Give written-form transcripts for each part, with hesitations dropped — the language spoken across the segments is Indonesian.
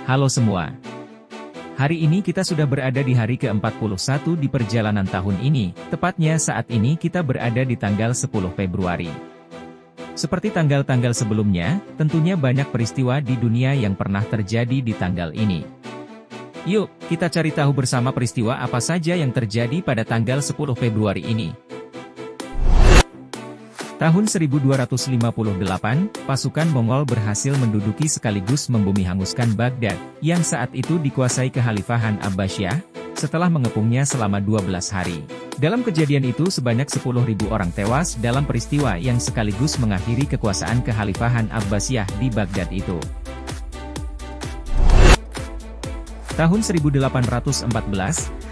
Halo semua. Hari ini kita sudah berada di hari ke-41 di perjalanan tahun ini, tepatnya saat ini kita berada di tanggal 10 Februari. Seperti tanggal-tanggal sebelumnya, tentunya banyak peristiwa di dunia yang pernah terjadi di tanggal ini. Yuk, kita cari tahu bersama peristiwa apa saja yang terjadi pada tanggal 10 Februari ini. Tahun 1258, pasukan Mongol berhasil menduduki sekaligus membumi hanguskan Baghdad, yang saat itu dikuasai Kekhalifahan Abbasiyah, setelah mengepungnya selama 12 hari. Dalam kejadian itu sebanyak 10.000 orang tewas dalam peristiwa yang sekaligus mengakhiri kekuasaan Kekhalifahan Abbasiyah di Baghdad itu. Tahun 1814,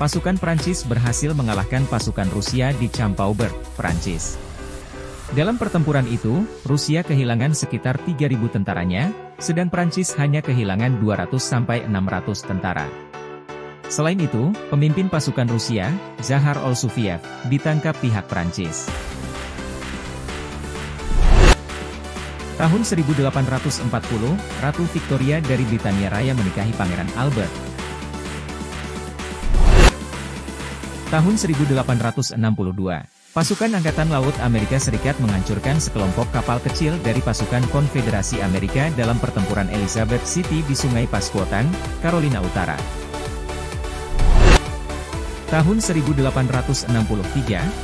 pasukan Prancis berhasil mengalahkan pasukan Rusia di Champauber, Prancis. Dalam pertempuran itu, Rusia kehilangan sekitar 3.000 tentaranya, sedang Prancis hanya kehilangan 200-600 tentara. Selain itu, pemimpin pasukan Rusia, Zahar Ol-Sufiev, ditangkap pihak Prancis. Tahun 1840, Ratu Victoria dari Britania Raya menikahi Pangeran Albert. Tahun 1862, pasukan Angkatan Laut Amerika Serikat menghancurkan sekelompok kapal kecil dari pasukan Konfederasi Amerika dalam pertempuran Elizabeth City di Sungai Pasquotan, Carolina Utara. Tahun 1863,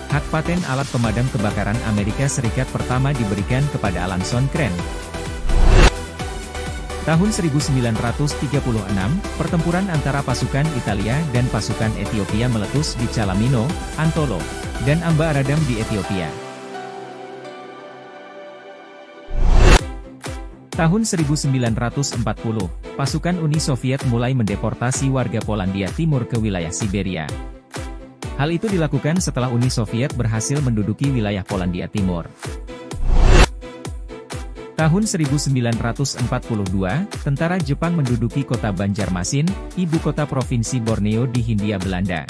hak paten alat pemadam kebakaran Amerika Serikat pertama diberikan kepada Alan Songkren. Tahun 1936, pertempuran antara pasukan Italia dan pasukan Ethiopia meletus di Calamino, Antolo, dan Amba Aradam di Ethiopia. Tahun 1940, pasukan Uni Soviet mulai mendeportasi warga Polandia Timur ke wilayah Siberia. Hal itu dilakukan setelah Uni Soviet berhasil menduduki wilayah Polandia Timur. Tahun 1942, tentara Jepang menduduki kota Banjarmasin, ibu kota provinsi Borneo di Hindia Belanda.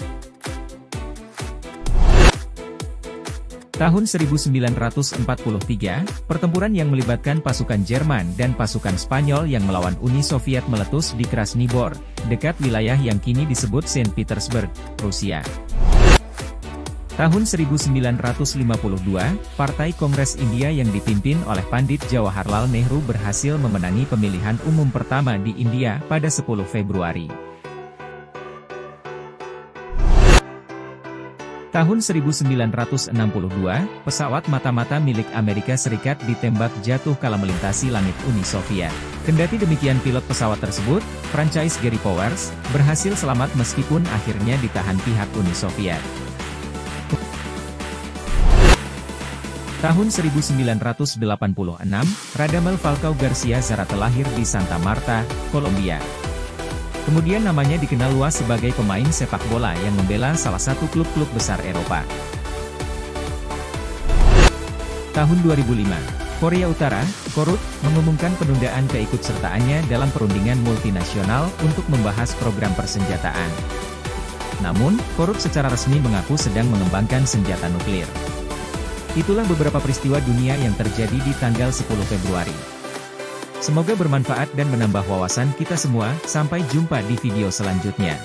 Tahun 1943, pertempuran yang melibatkan pasukan Jerman dan pasukan Spanyol yang melawan Uni Soviet meletus di Krasnibor, dekat wilayah yang kini disebut Saint Petersburg, Rusia. Tahun 1952, Partai Kongres India yang dipimpin oleh Pandit Jawaharlal Nehru berhasil memenangi pemilihan umum pertama di India pada 10 Februari. Tahun 1962, pesawat mata-mata milik Amerika Serikat ditembak jatuh kala melintasi langit Uni Soviet. Kendati demikian pilot pesawat tersebut, Francis Gary Powers, berhasil selamat meskipun akhirnya ditahan pihak Uni Soviet. Tahun 1986, Radamel Falcao Garcia Zarate lahir di Santa Marta, Kolombia. Kemudian namanya dikenal luas sebagai pemain sepak bola yang membela salah satu klub-klub besar Eropa. Tahun 2005, Korea Utara, KORUT, mengumumkan penundaan keikutsertaannya dalam perundingan multinasional untuk membahas program persenjataan. Namun, KORUT secara resmi mengaku sedang mengembangkan senjata nuklir. Itulah beberapa peristiwa dunia yang terjadi di tanggal 10 Februari. Semoga bermanfaat dan menambah wawasan kita semua. Sampai jumpa di video selanjutnya.